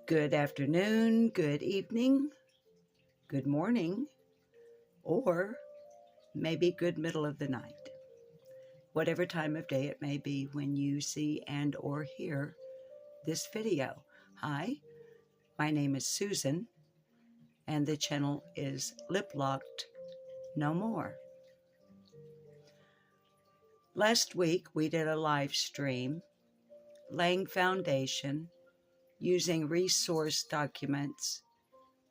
Good afternoon, good evening, good morning, or maybe good middle of the night. Whatever time of day it may be when you see and or hear this video. Hi, my name is Susan, and the channel is Lip Locked No More. Last week we did a live stream laying foundation using resource documents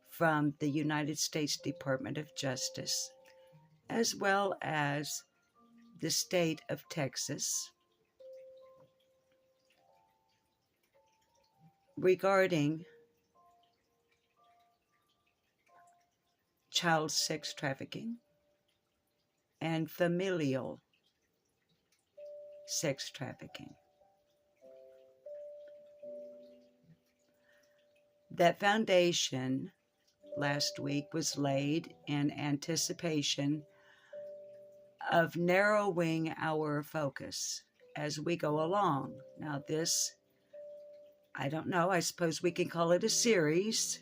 from the United States Department of Justice, as well as the state of Texas, regarding child sex trafficking and familial sex trafficking. That foundation last week was laid in anticipation of narrowing our focus as we go along. Now this, I don't know, I suppose we can call it a series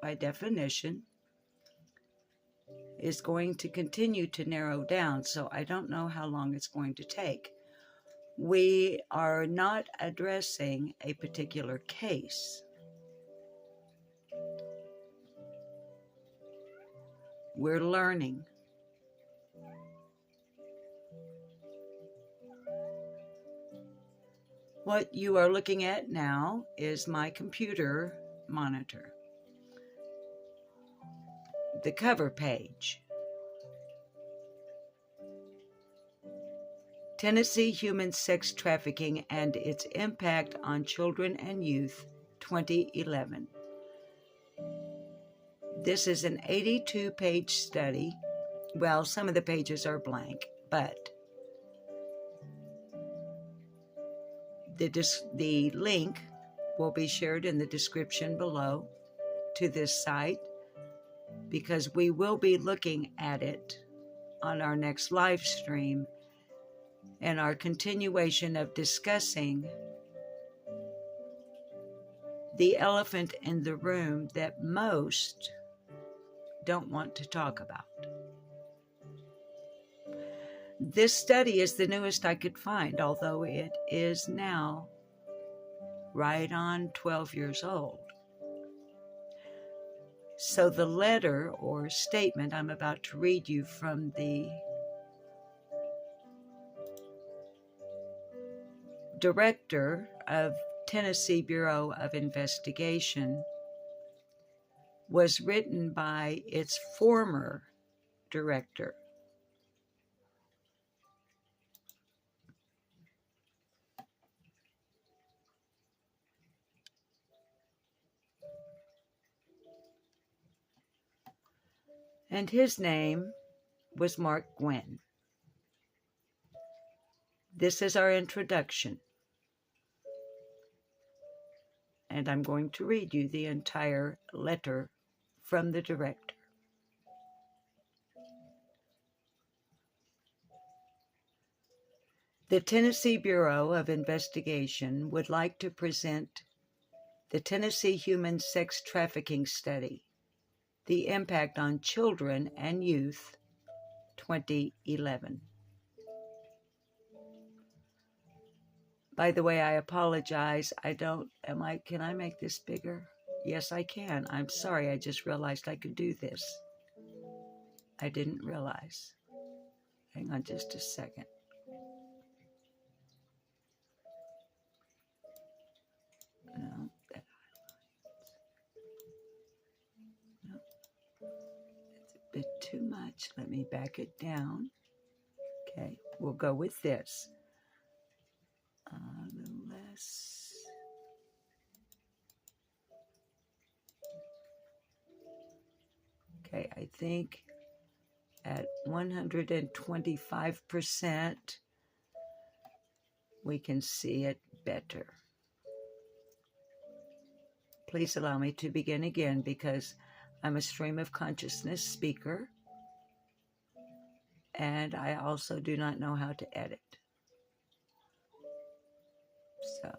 by definition, is going to continue to narrow down, so I don't know how long it's going to take. We are not addressing a particular case. We're learning. What you are looking at now is my computer monitor. The cover page. Tennessee Human Sex Trafficking and Its Impact on Children and Youth, 2011. This is an 82-page study. Well, some of the pages are blank, but the link will be shared in the description below to this site, because we will be looking at it on our next live stream and our continuation of discussing the elephant in the room that most don't want to talk about. This study is the newest I could find, although it is now right on 12 years old. So the letter or statement I'm about to read you from the director of Tennessee Bureau of Investigation was written by its former director. And his name was Mark Gwynn. This is our introduction. And I'm going to read you the entire letter from the director. The Tennessee Bureau of Investigation would like to present the Tennessee Human Sex Trafficking Study, The Impact on Children and Youth, 2011. By the way, I apologize. Can I make this bigger? Yes, I can. I'm sorry, I just realized I could do this. I didn't realize. Hang on just a second. No, that highlights. No, it's a bit too much. Let me back it down. Okay, we'll go with this. A little less. Okay, I think at 125%, we can see it better. Please allow me to begin again, because I'm a stream of consciousness speaker, and I also do not know how to edit. So,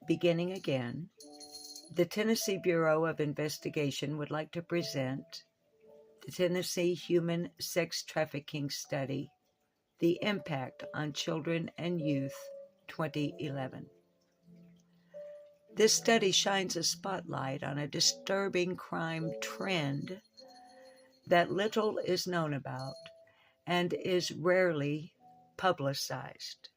beginning again, the Tennessee Bureau of Investigation would like to present the Tennessee Human Sex Trafficking Study, The Impact on Children and Youth, 2011. This study shines a spotlight on a disturbing crime trend that little is known about and is rarely publicized.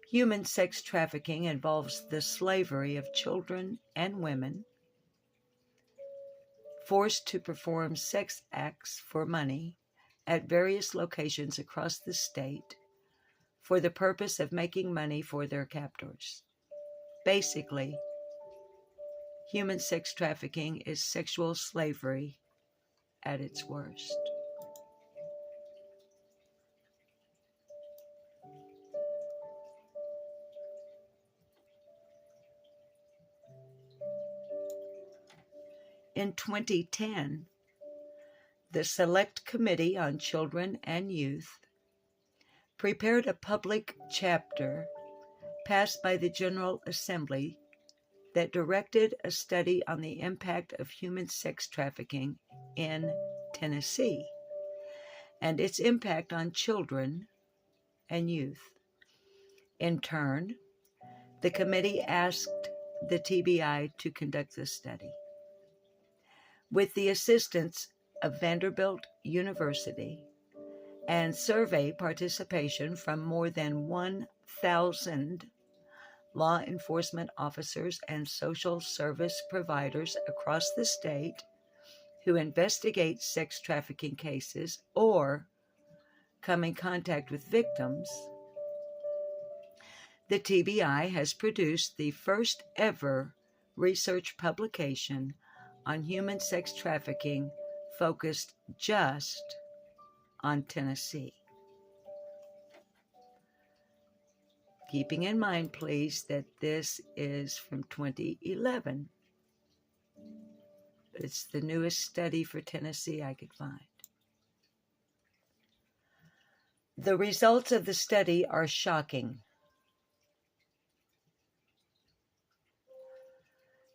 Human sex trafficking involves the slavery of children and women forced to perform sex acts for money at various locations across the state for the purpose of making money for their captors. Basically, human sex trafficking is sexual slavery at its worst. In 2010, the Select Committee on Children and Youth prepared a public chapter passed by the General Assembly that directed a study on the impact of human sex trafficking in Tennessee and its impact on children and youth. In turn, the committee asked the TBI to conduct the study. With the assistance of Vanderbilt University and survey participation from more than 1,000 law enforcement officers and social service providers across the state who investigate sex trafficking cases or come in contact with victims, the TBI has produced the first ever research publication on human sex trafficking focused just on Tennessee. Keeping in mind, please, that this is from 2011. It's the newest study for Tennessee I could find. The results of the study are shocking.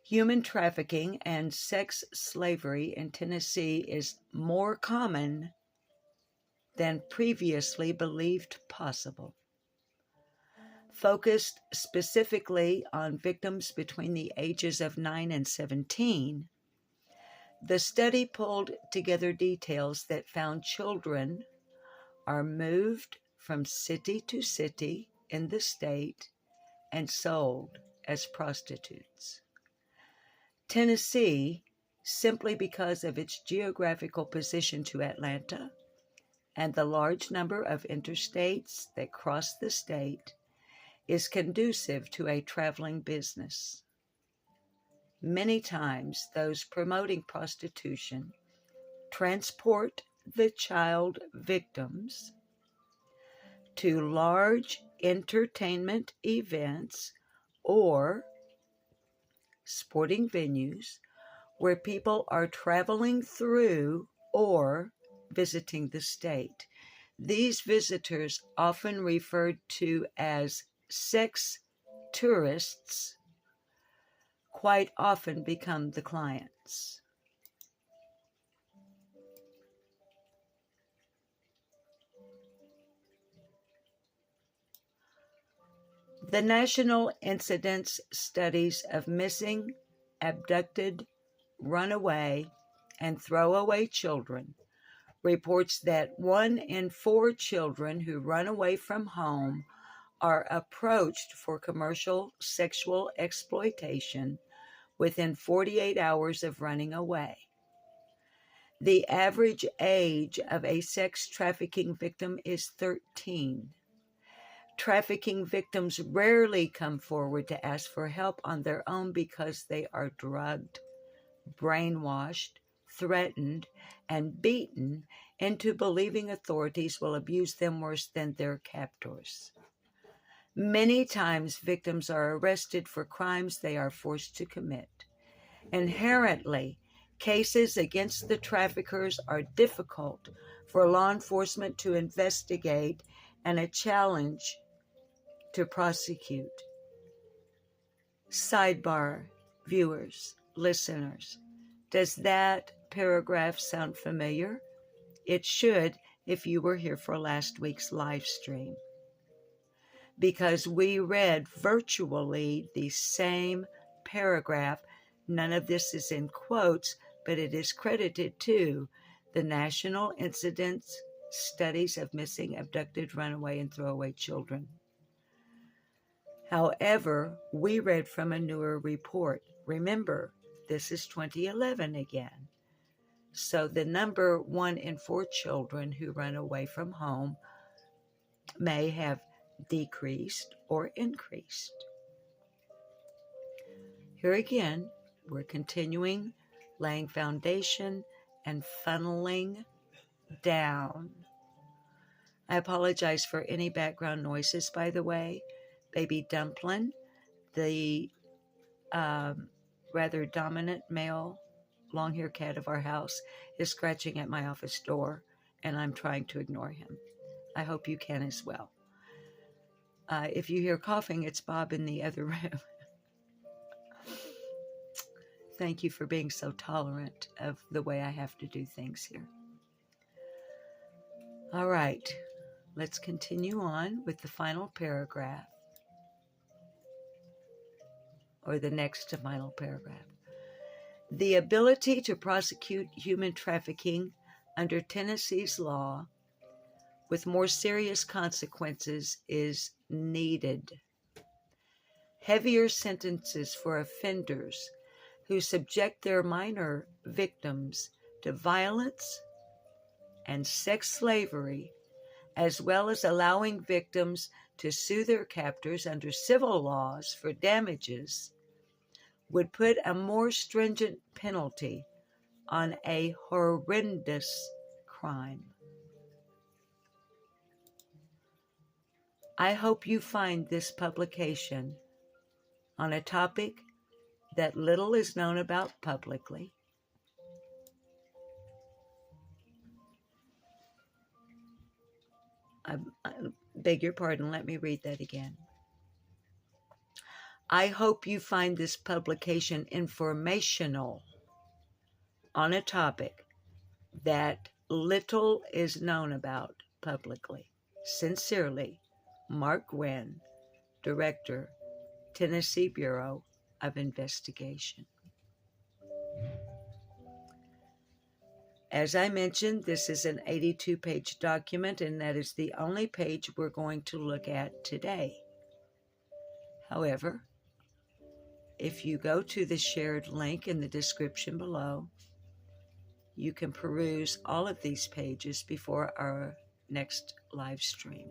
Human trafficking and sex slavery in Tennessee is more common than previously believed possible. Focused specifically on victims between the ages of 9 and 17, the study pulled together details that found children are moved from city to city in the state and sold as prostitutes. Tennessee, simply because of its geographical position to Atlanta and the large number of interstates that cross the state, is conducive to a traveling business. Many times, those promoting prostitution transport the child victims to large entertainment events or sporting venues where people are traveling through or visiting the state. These visitors, often referred to as sex tourists, quite often become the clients. The National Incidence Studies of Missing, Abducted, Runaway, and Throwaway Children reports that 1 in 4 children who run away from home are approached for commercial sexual exploitation within 48 hours of running away. The average age of a sex trafficking victim is 13. Trafficking victims rarely come forward to ask for help on their own because they are drugged, brainwashed, threatened, and beaten into believing authorities will abuse them worse than their captors. Many times, victims are arrested for crimes they are forced to commit. Inherently, cases against the traffickers are difficult for law enforcement to investigate and a challenge to prosecute. Sidebar, viewers, listeners, does that paragraph sound familiar? It should if you were here for last week's live stream, because we read virtually the same paragraph. None of this is in quotes, but it is credited to the National Incidence Studies of Missing, Abducted, Runaway, and Throwaway Children. However, we read from a newer report. Remember, this is 2011 again. So the number 1 in 4 children who run away from home may have decreased or increased. Here again, we're continuing laying foundation and funneling down. I apologize for any background noises, by the way. Baby Dumplin', the rather dominant male long-haired cat of our house, is scratching at my office door, and I'm trying to ignore him. I hope you can as well. If you hear coughing, it's Bob in the other room. Thank you for being so tolerant of the way I have to do things here. All right, let's continue on with the final paragraph, or the next to final paragraph. The ability to prosecute human trafficking under Tennessee's law with more serious consequences is needed. Heavier sentences for offenders who subject their minor victims to violence and sex slavery, as well as allowing victims to sue their captors under civil laws for damages, would put a more stringent penalty on a horrendous crime. I hope you find this publication on a topic that little is known about publicly. I beg your pardon, let me read that again. I hope you find this publication informational on a topic that little is known about publicly. Sincerely, Mark Gwynn, Director, Tennessee Bureau of Investigation. As I mentioned, this is an 82-page document, and that is the only page we're going to look at today. However, if you go to the shared link in the description below, you can peruse all of these pages before our next live stream.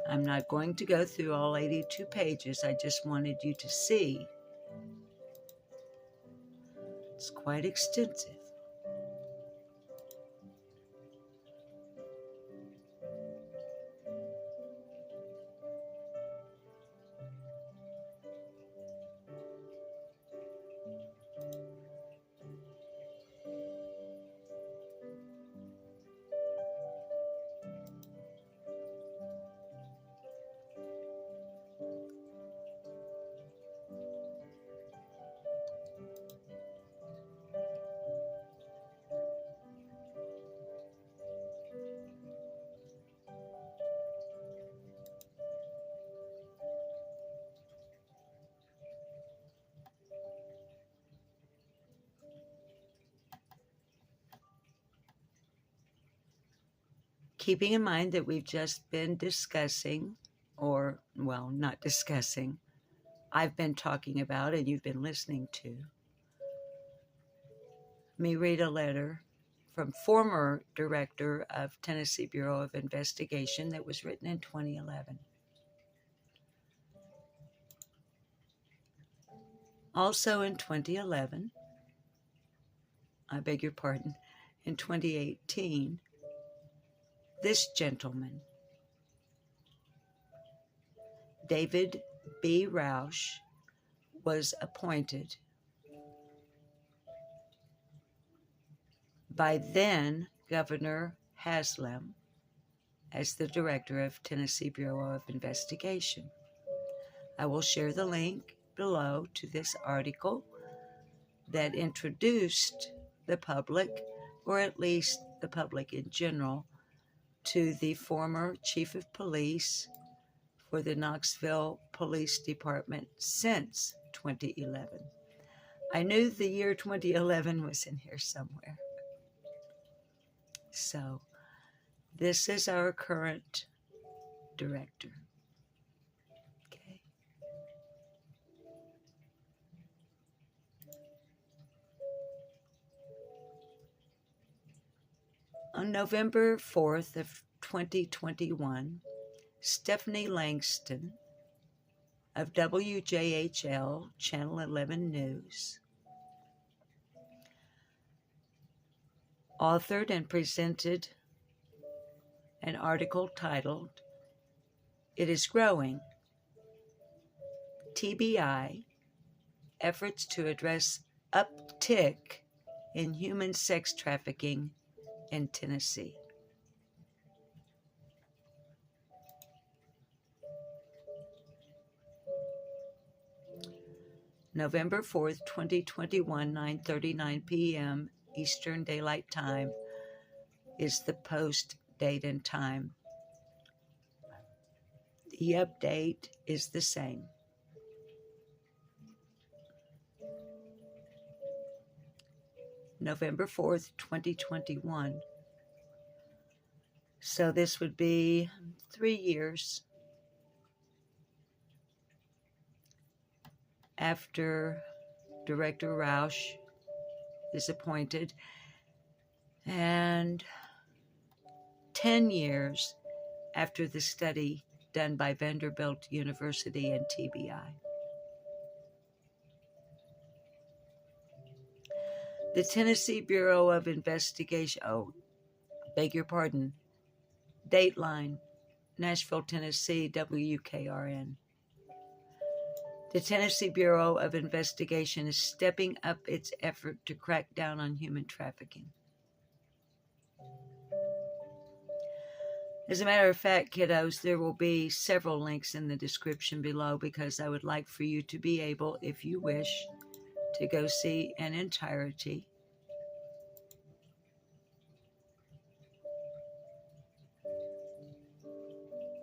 I'm not going to go through all 82 pages. I just wanted you to see. It's quite extensive. Keeping in mind that we've just been discussing, or well, not discussing, I've been talking about and you've been listening to. Let me read a letter from former director of Tennessee Bureau of Investigation that was written in 2011. Also in 2011, I beg your pardon, in 2018, this gentleman, David B. Roush, was appointed by then Governor Haslam as the director of Tennessee Bureau of Investigation. I will share the link below to this article that introduced the public, or at least the public in general, to the former chief of police for the Knoxville Police Department since 2011. I knew the year 2011 was in here somewhere. So, this is our current director. Okay. On November 4th of 2021, Stephanie Langston of WJHL Channel 11 News authored and presented an article titled, "It is Growing. TBI, Efforts to Address Uptick in Human Sex Trafficking in Tennessee." November 4th, 2021, 9:39 p.m. Eastern Daylight Time is the post date and time. The update is the same. November 4th, 2021. So this would be 3 years after Director Roush is appointed, and 10 years after the study done by Vanderbilt University and TBI. The Tennessee Bureau of Investigation, beg your pardon, Dateline, Nashville, Tennessee, WKRN. The Tennessee Bureau of Investigation is stepping up its effort to crack down on human trafficking. As a matter of fact, kiddos, there will be several links in the description below because I would like for you to be able, if you wish, to go see in entirety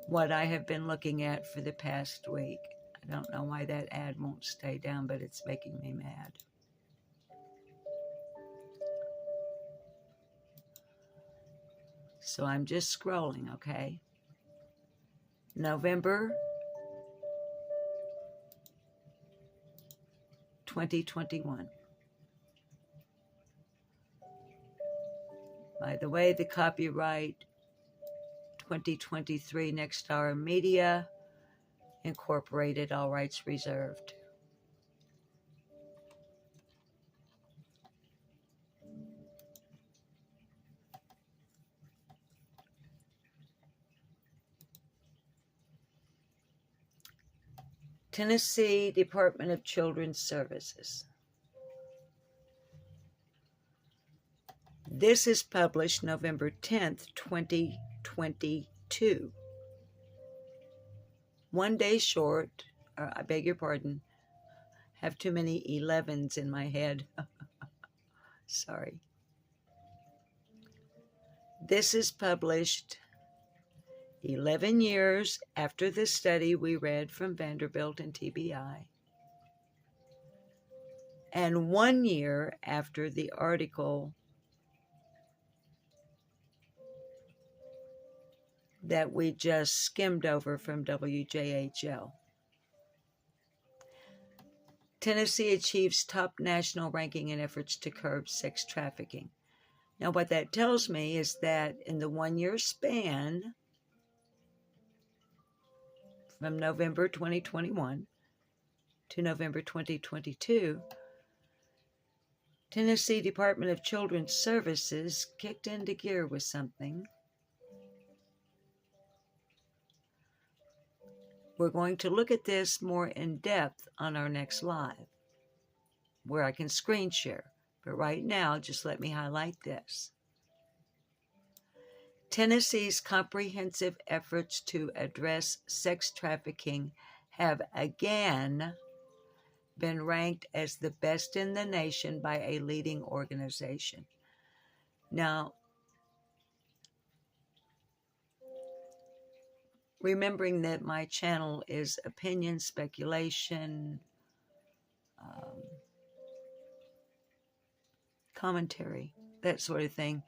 what I have been looking at for the past week. I don't know why that ad won't stay down, but it's making me mad. So I'm just scrolling, okay? November 2021. By the way, the copyright 2023 Next Hour Media Incorporated, all rights reserved. Tennessee Department of Children's Services. This is published November 10th, 2022. 1 day short, I beg your pardon, have too many 11s in my head. Sorry. This is published 11 years after the study we read from Vanderbilt and TBI, and 1 year after the article that we just skimmed over from WJHL. Tennessee achieves top national ranking in efforts to curb sex trafficking. Now, what that tells me is that in the 1 year span from November 2021 to November 2022, Tennessee Department of Children's Services kicked into gear with something. We're going to look at this more in depth on our next live, where I can screen share. But right now, just let me highlight this. Tennessee's comprehensive efforts to address sex trafficking have again been ranked as the best in the nation by a leading organization. Now, remembering that my channel is opinion, speculation, commentary, that sort of thing.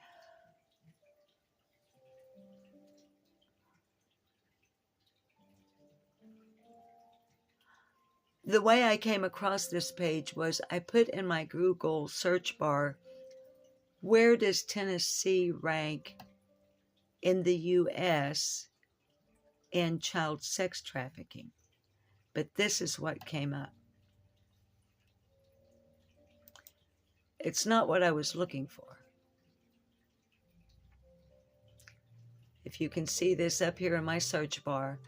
The way I came across this page was I put in my Google search bar, where does Tennessee rank in the U.S. in child sex trafficking? But this is what came up. It's not what I was looking for. If you can see this up here in my search bar,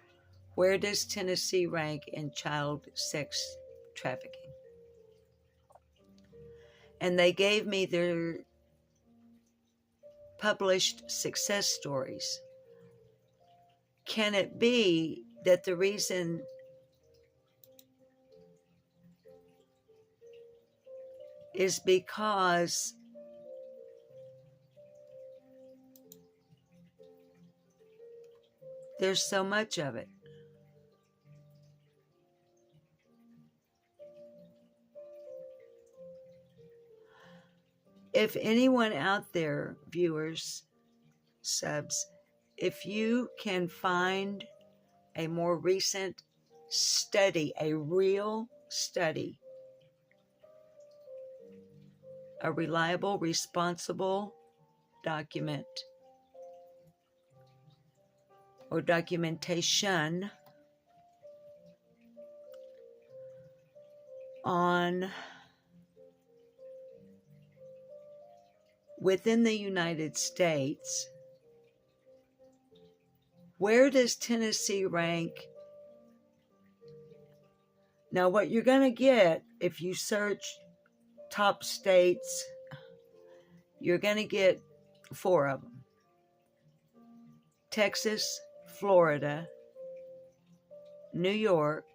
where does Tennessee rank in child sex trafficking? And they gave me their published success stories. Can it be that the reason is because there's so much of it? If anyone out there, viewers, subs, if you can find a more recent study, a real study, a reliable, responsible document or documentation on within the United States, where does Tennessee rank? Now, what you're going to get if you search top states, you're going to get 4 of them: Texas, Florida, New York.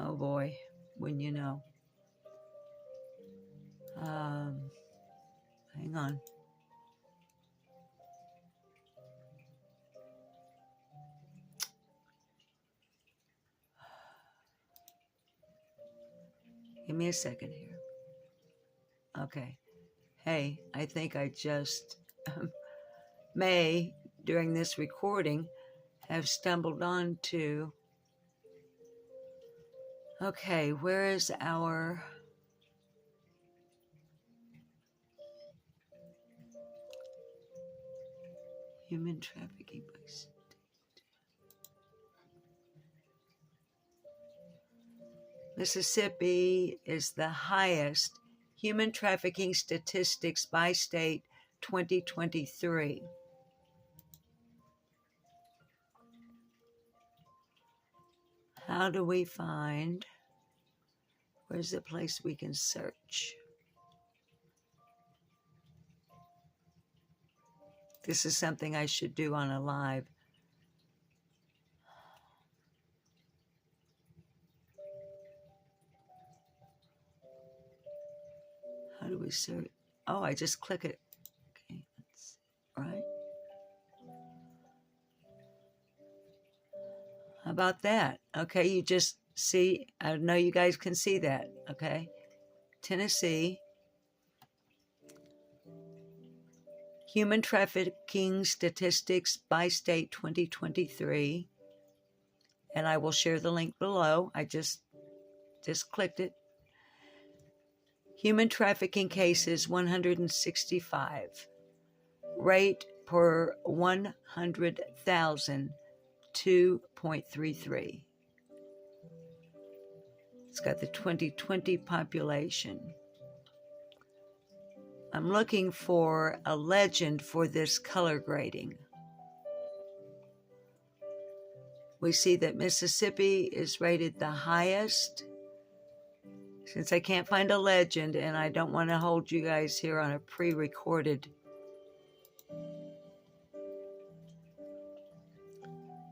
Oh boy, wouldn't you know? Hang on. Give me a second here. Okay. Hey, I think I just may, during this recording, have stumbled onto... Okay, where is our... human trafficking by state? Mississippi is the highest human trafficking statistics by state 2023. How do we find, where's the place we can search? This is something I should do on a live. How do we search? Oh, I just click it. Okay, let's see. Right? How about that? Okay, you just see, I know you guys can see that, okay? Tennessee. Human Trafficking Statistics by State 2023. And I will share the link below. I just clicked it. Human trafficking cases 165. Rate per 100,000 2.33. It's got the 2020 population. I'm looking for a legend for this color grading. We see that Mississippi is rated the highest. Since I can't find a legend and I don't want to hold you guys here on a pre-recorded,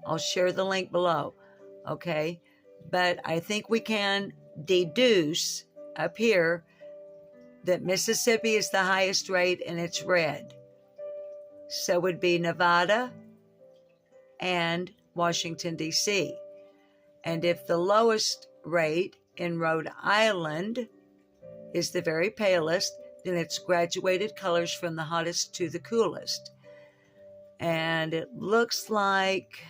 I'll share the link below, okay? But I think we can deduce up here that Mississippi is the highest rate and it's red. So would be Nevada and Washington, D.C. And if the lowest rate in Rhode Island is the very palest, then it's graduated colors from the hottest to the coolest. And it looks like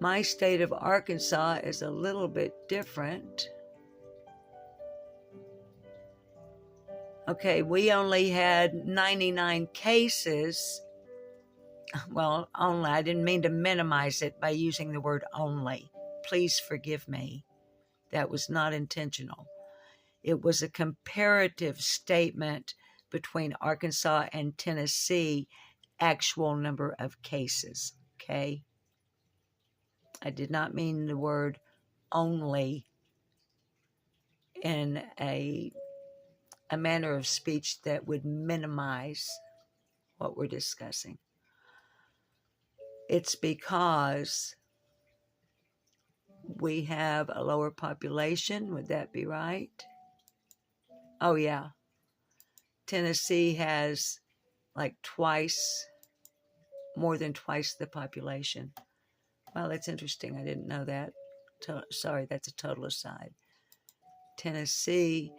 my state of Arkansas is a little bit different. Okay, we only had 99 cases. Well, only. I didn't mean to minimize it by using the word only. Please forgive me. That was not intentional. It was a comparative statement between Arkansas and Tennessee, actual number of cases, okay? I did not mean the word only in a manner of speech that would minimize what we're discussing. It's because we have a lower population. Would that be right? Oh, yeah. Tennessee has like more than twice the population. Well, that's interesting. I didn't know that. Sorry, that's a total aside. Tennessee,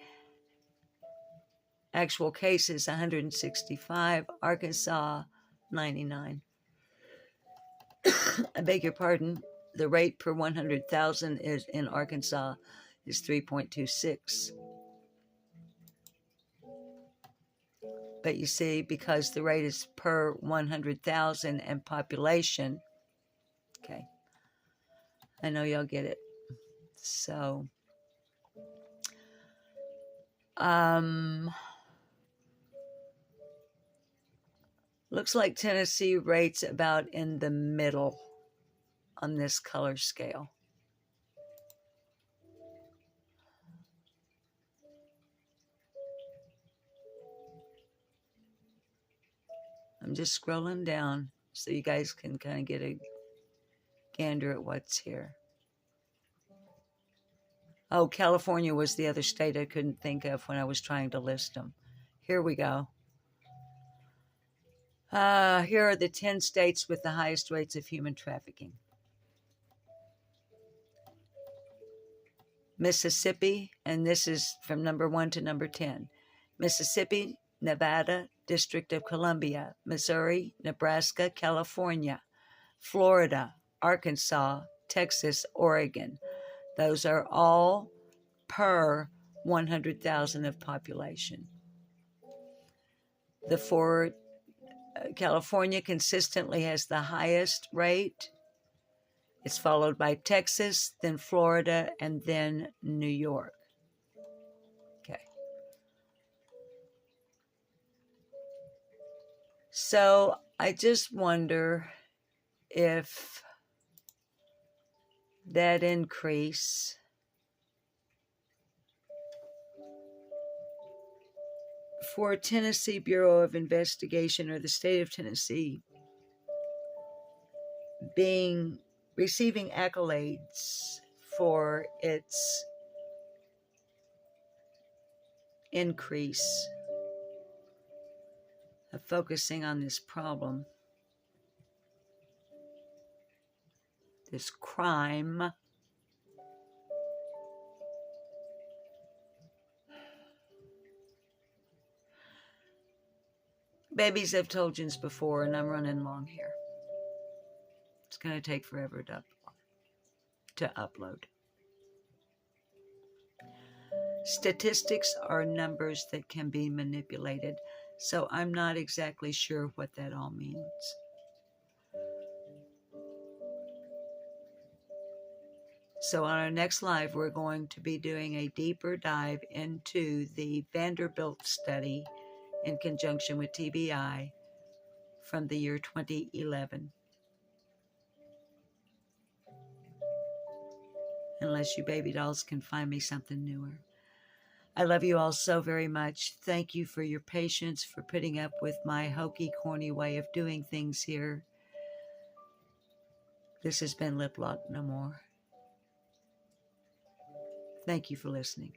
actual cases 165. Arkansas, 99. I beg your pardon. The rate per 100,000 is in Arkansas is 3.26. But you see, because the rate is per 100,000 and population, okay, I know y'all get it. So, looks like Tennessee rates about in the middle on this color scale. I'm just scrolling down so you guys can kind of get a gander at what's here. Oh, California was the other state I couldn't think of when I was trying to list them. Here we go. Here are the 10 states with the highest rates of human trafficking. Mississippi, and this is from number 1 to number 10. Mississippi, Nevada, District of Columbia, Missouri, Nebraska, California, Florida, Arkansas, Texas, Oregon. Those are all per 100,000 of population. California consistently has the highest rate. It's followed by Texas, then Florida, and then New York. Okay. So I just wonder if that increase for Tennessee Bureau of Investigation or the state of Tennessee receiving accolades for its increase of focusing on this problem, this crime, Babies, I've told you this before, and I'm running long here. It's going to take forever to upload. Statistics are numbers that can be manipulated, so I'm not exactly sure what that all means. So on our next live, we're going to be doing a deeper dive into the Vanderbilt study in conjunction with TBI from the year 2011. Unless you baby dolls can find me something newer. I love you all so very much. Thank you for your patience, for putting up with my hokey, corny way of doing things here. This has been Lip Lock No More. Thank you for listening.